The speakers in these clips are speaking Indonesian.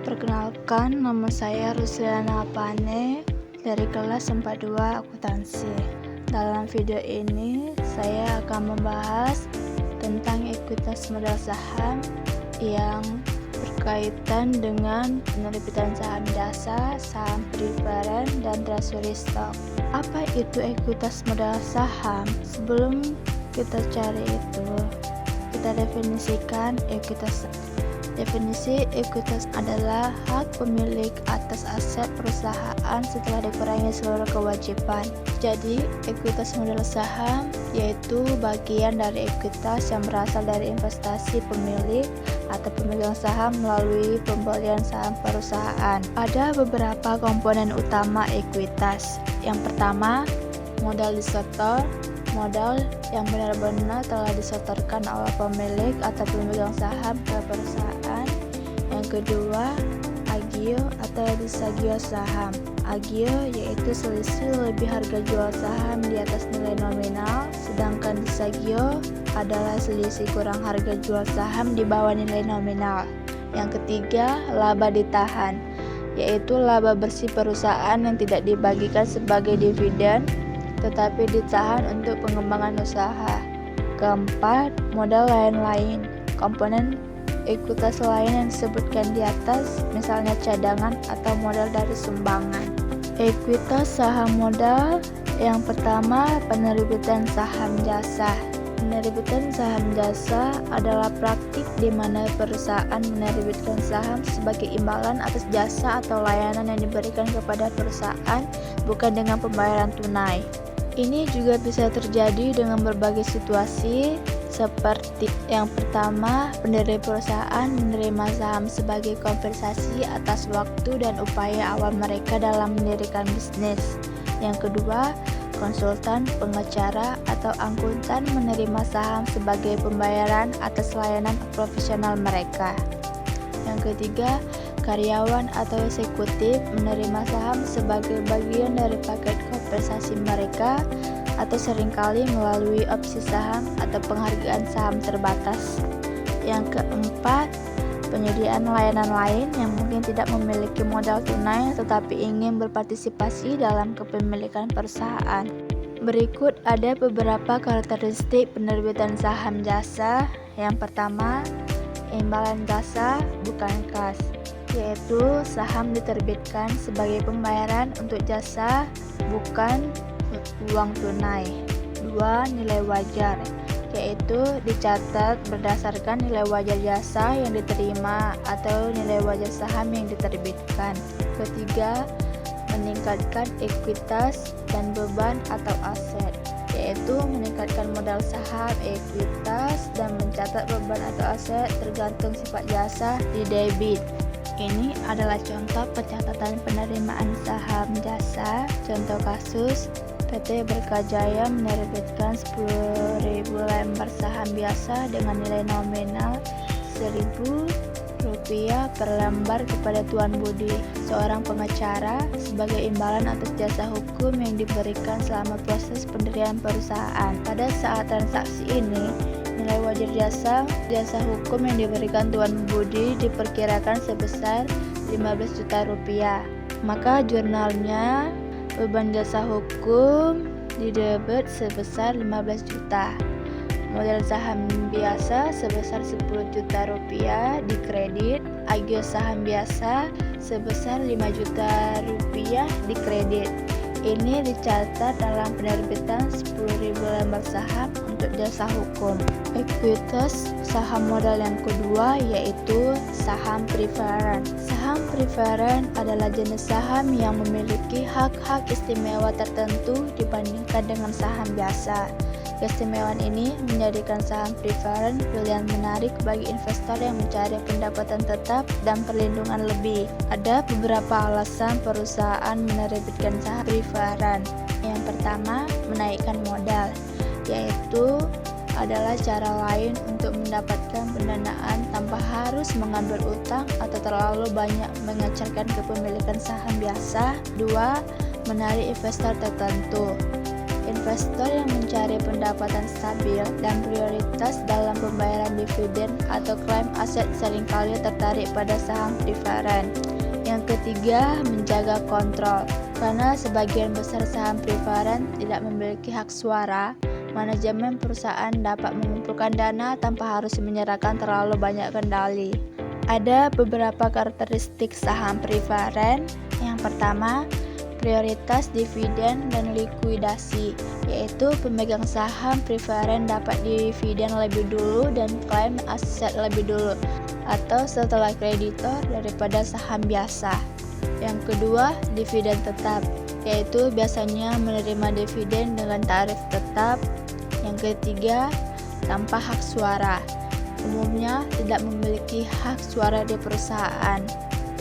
Perkenalkan, nama saya Rusliana Apane dari kelas 42 Akuntansi. Dalam video ini, saya akan membahas tentang ekuitas modal saham yang berkaitan dengan penerbitan saham jasa, saham preferen, dan treasury stock. Apa itu ekuitas modal saham? Sebelum kita cari itu, kita definisikan ekuitas. Definisi ekuitas adalah hak pemilik atas aset perusahaan setelah dikurangi seluruh kewajiban. Jadi, ekuitas modal saham yaitu bagian dari ekuitas yang berasal dari investasi pemilik atau pemegang saham melalui pembelian saham perusahaan. Ada beberapa komponen utama ekuitas. Yang pertama, modal disetor. Modal yang benar-benar telah disetorkan oleh pemilik atau pemegang saham ke perusahaan. Yang kedua, agio atau disagio saham. Agio yaitu selisih lebih harga jual saham di atas nilai nominal, sedangkan disagio adalah selisih kurang harga jual saham di bawah nilai nominal. Yang ketiga, laba ditahan, yaitu laba bersih perusahaan yang tidak dibagikan sebagai dividen tetapi ditahan untuk pengembangan usaha. Keempat, modal lain-lain. Komponen ekuitas lain yang disebutkan di atas, misalnya cadangan atau modal dari sumbangan. Ekuitas saham modal yang pertama, penerbitan saham jasa. Penerbitan saham jasa adalah praktik di mana perusahaan menerbitkan saham sebagai imbalan atas jasa atau layanan yang diberikan kepada perusahaan, bukan dengan pembayaran tunai. Ini juga bisa terjadi dengan berbagai situasi, seperti yang pertama, pendiri perusahaan menerima saham sebagai kompensasi atas waktu dan upaya awal mereka dalam mendirikan bisnis. Yang kedua, konsultan, pengacara, atau akuntan menerima saham sebagai pembayaran atas layanan profesional mereka. Yang ketiga, karyawan atau eksekutif menerima saham sebagai bagian dari paket kompensasi mereka atau seringkali melalui opsi saham atau penghargaan saham terbatas. Yang keempat, penyediaan layanan lain yang mungkin tidak memiliki modal tunai tetapi ingin berpartisipasi dalam kepemilikan perusahaan. Berikut ada beberapa karakteristik penerbitan saham jasa. Yang pertama, imbalan jasa bukan kas, yaitu saham diterbitkan sebagai pembayaran untuk jasa bukan uang tunai. Dua, nilai wajar, yaitu dicatat berdasarkan nilai wajar jasa yang diterima atau nilai wajar saham yang diterbitkan. Ketiga, meningkatkan ekuitas dan beban atau aset, yaitu meningkatkan modal saham, ekuitas, dan mencatat beban atau aset tergantung sifat jasa di debit. Ini adalah contoh pencatatan penerimaan saham jasa. Contoh kasus, PT Berkajaya menerbitkan 10.000 lembar saham biasa dengan nilai nominal Rp1.000 per lembar kepada Tuan Budi, seorang pengacara, sebagai imbalan atas jasa hukum yang diberikan selama proses pendirian perusahaan. Pada saat transaksi ini, nilai wajar jasa hukum yang diberikan Tuan Budi diperkirakan sebesar Rp15 juta. Maka jurnalnya beban jasa hukum didebit sebesar 15 juta. Modal saham biasa sebesar Rp10 juta dikredit. Agio saham biasa sebesar Rp5 juta dikredit. Ini dicatat dalam penerbitan 10.000 lembar saham untuk jasa hukum. Ekuitas saham modal yang kedua yaitu saham preferen. Saham preferen adalah jenis saham yang memiliki hak-hak istimewa tertentu dibandingkan dengan saham biasa. Keistimewaan ini menjadikan saham preferen pilihan menarik bagi investor yang mencari pendapatan tetap dan perlindungan lebih. Ada beberapa alasan perusahaan menerbitkan saham preferen. Yang pertama, menaikkan modal, yaitu adalah cara lain untuk mendapatkan pendanaan tanpa harus mengambil utang atau terlalu banyak mengecerkan kepemilikan saham biasa. Dua, menarik investor tertentu. Investor yang mencari pendapatan stabil dan prioritas dalam pembayaran dividen atau klaim aset seringkali tertarik pada saham preferen. Yang ketiga, menjaga kontrol. Karena sebagian besar saham preferen tidak memiliki hak suara, manajemen perusahaan dapat mengumpulkan dana tanpa harus menyerahkan terlalu banyak kendali. Ada beberapa karakteristik saham preferen. Yang pertama, prioritas dividen dan likuidasi, yaitu pemegang saham preferen dapat dividen lebih dulu dan klaim aset lebih dulu atau setelah kreditor daripada saham biasa. Yang kedua, dividen tetap, yaitu biasanya menerima dividen dengan tarif tetap. Yang ketiga, tanpa hak suara, umumnya tidak memiliki hak suara di perusahaan.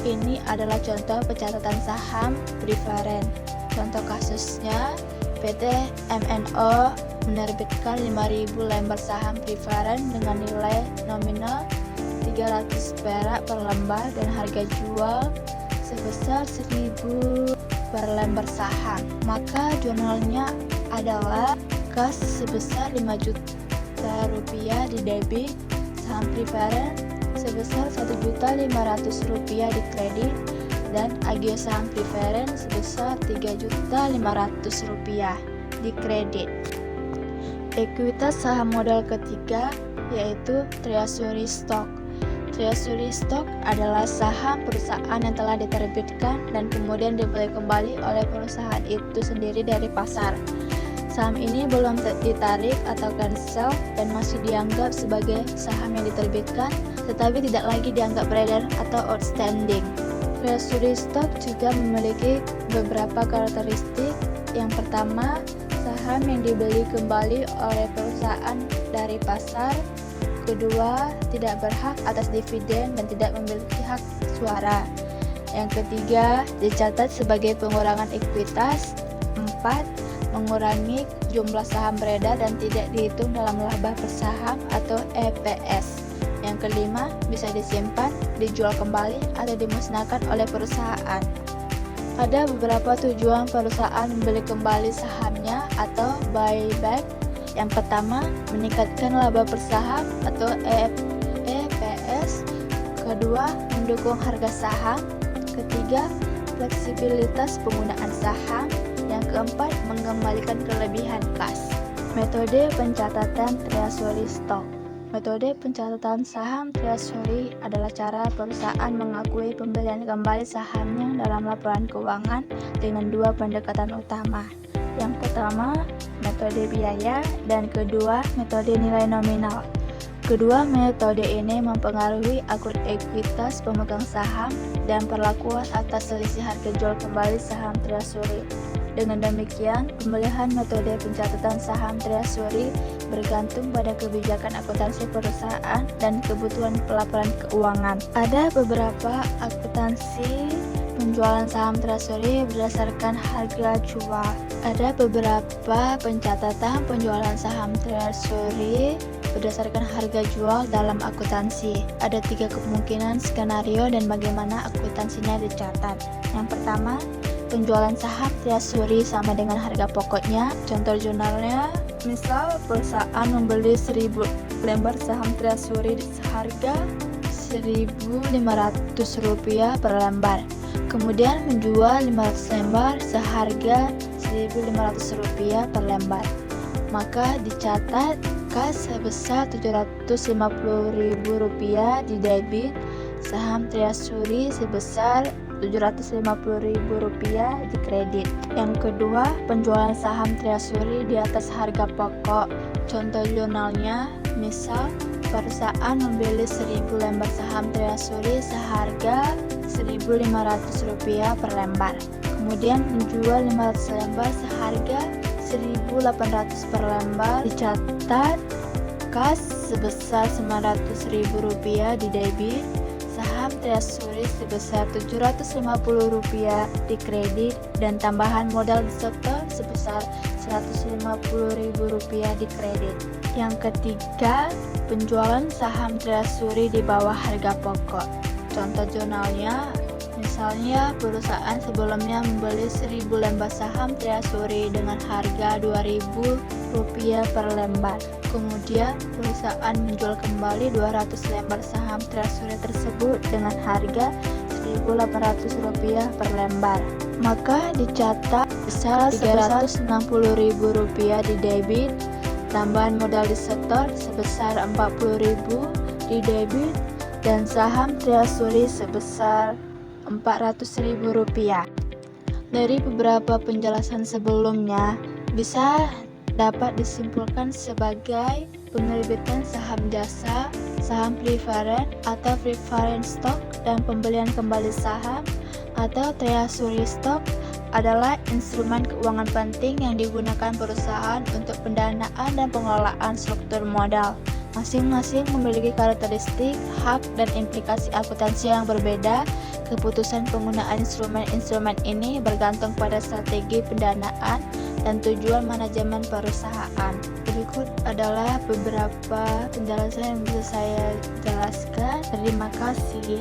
Ini adalah contoh pencatatan saham preferen. Contoh kasusnya, PT MNO menerbitkan 5.000 lembar saham preferen dengan nilai nominal 300 perak per lembar dan harga jual sebesar 1.000 per lembar saham. Maka jurnalnya adalah kas sebesar 5 juta rupiah di debit, saham preferen sebesar Rp1.500.000 di kredit, dan agio saham preferen sebesar Rp3.500.000 di kredit. Ekuitas saham modal ketiga yaitu treasury stock. Treasury stock adalah saham perusahaan yang telah diterbitkan dan kemudian dibeli kembali oleh perusahaan itu sendiri dari pasar. Saham ini belum ditarik atau cancel dan masih dianggap sebagai saham yang diterbitkan, tetapi tidak lagi dianggap beredar atau outstanding. Treasury stock juga memiliki beberapa karakteristik. Yang pertama, saham yang dibeli kembali oleh perusahaan dari pasar. Kedua, tidak berhak atas dividen dan tidak memiliki hak suara. Yang ketiga, dicatat sebagai pengurangan ekuitas. 4. Mengurangi jumlah saham beredar dan tidak dihitung dalam laba per saham atau EPS. Yang kelima, bisa disimpan, dijual kembali, atau dimusnahkan oleh perusahaan. Ada beberapa tujuan perusahaan membeli kembali sahamnya atau buyback. Yang pertama, meningkatkan laba per saham atau EPS. Kedua, mendukung harga saham. Ketiga, fleksibilitas penggunaan saham. Yang keempat, mengembalikan kelebihan kas. Metode pencatatan treasury stock. Metode pencatatan saham treasury adalah cara perusahaan mengakui pembelian kembali sahamnya dalam laporan keuangan dengan dua pendekatan utama. Yang pertama, metode biaya, dan kedua, metode nilai nominal. Kedua metode ini mempengaruhi akun ekuitas pemegang saham dan perlakuan atas selisih harga jual kembali saham treasury. Dengan demikian, pemilihan metode pencatatan saham treasury bergantung pada kebijakan akuntansi perusahaan dan kebutuhan pelaporan keuangan. Ada beberapa akuntansi penjualan saham treasury berdasarkan harga jual. Ada beberapa pencatatan penjualan saham treasury berdasarkan harga jual dalam akuntansi. Ada 3 kemungkinan skenario dan bagaimana akuntansinya dicatat. Yang pertama, penjualan saham treasury sama dengan harga pokoknya. Contoh jurnalnya, misal perusahaan membeli 1.000 lembar saham treasury seharga Rp1.500 per lembar, kemudian menjual 500 lembar seharga Rp1.500 per lembar, maka dicatat kas sebesar Rp750.000 di debit, saham treasury sebesar Rp750.000 di kredit. Yang kedua, penjualan saham treasury di atas harga pokok. Contoh jurnalnya, misal perusahaan membeli 1.000 lembar saham treasury seharga Rp1.500 per lembar, kemudian menjual 500 lembar seharga Rp1.800 per lembar, dicatat kas sebesar Rp900.000 di debit, saham treasury sebesar Rp750 di kredit, dan tambahan modal disetor sebesar Rp150.000 di kredit. Yang ketiga, penjualan saham treasury di bawah harga pokok. Contoh jurnalnya, misal Misalnya, perusahaan sebelumnya membeli 1000 lembar saham Treasury dengan harga Rp2.000 per lembar. Kemudian, perusahaan menjual kembali 200 lembar saham Treasury tersebut dengan harga Rp1.800 per lembar. Maka dicatat besar Rp360.000 di debit, tambahan modal disetor sebesar Rp40.000 di debit, dan saham Treasury sebesar Rp400.000. Dari beberapa penjelasan sebelumnya, bisa dapat disimpulkan sebagai penerbitan saham jasa, saham preferen atau preferred stock, dan pembelian kembali saham atau treasury stock adalah instrumen keuangan penting yang digunakan perusahaan untuk pendanaan dan pengelolaan struktur modal. Masing-masing memiliki karakteristik, hak, dan implikasi akuntansi yang berbeda. Keputusan penggunaan instrumen-instrumen ini bergantung pada strategi pendanaan dan tujuan manajemen perusahaan. Berikut adalah beberapa penjelasan yang bisa saya jelaskan. Terima kasih.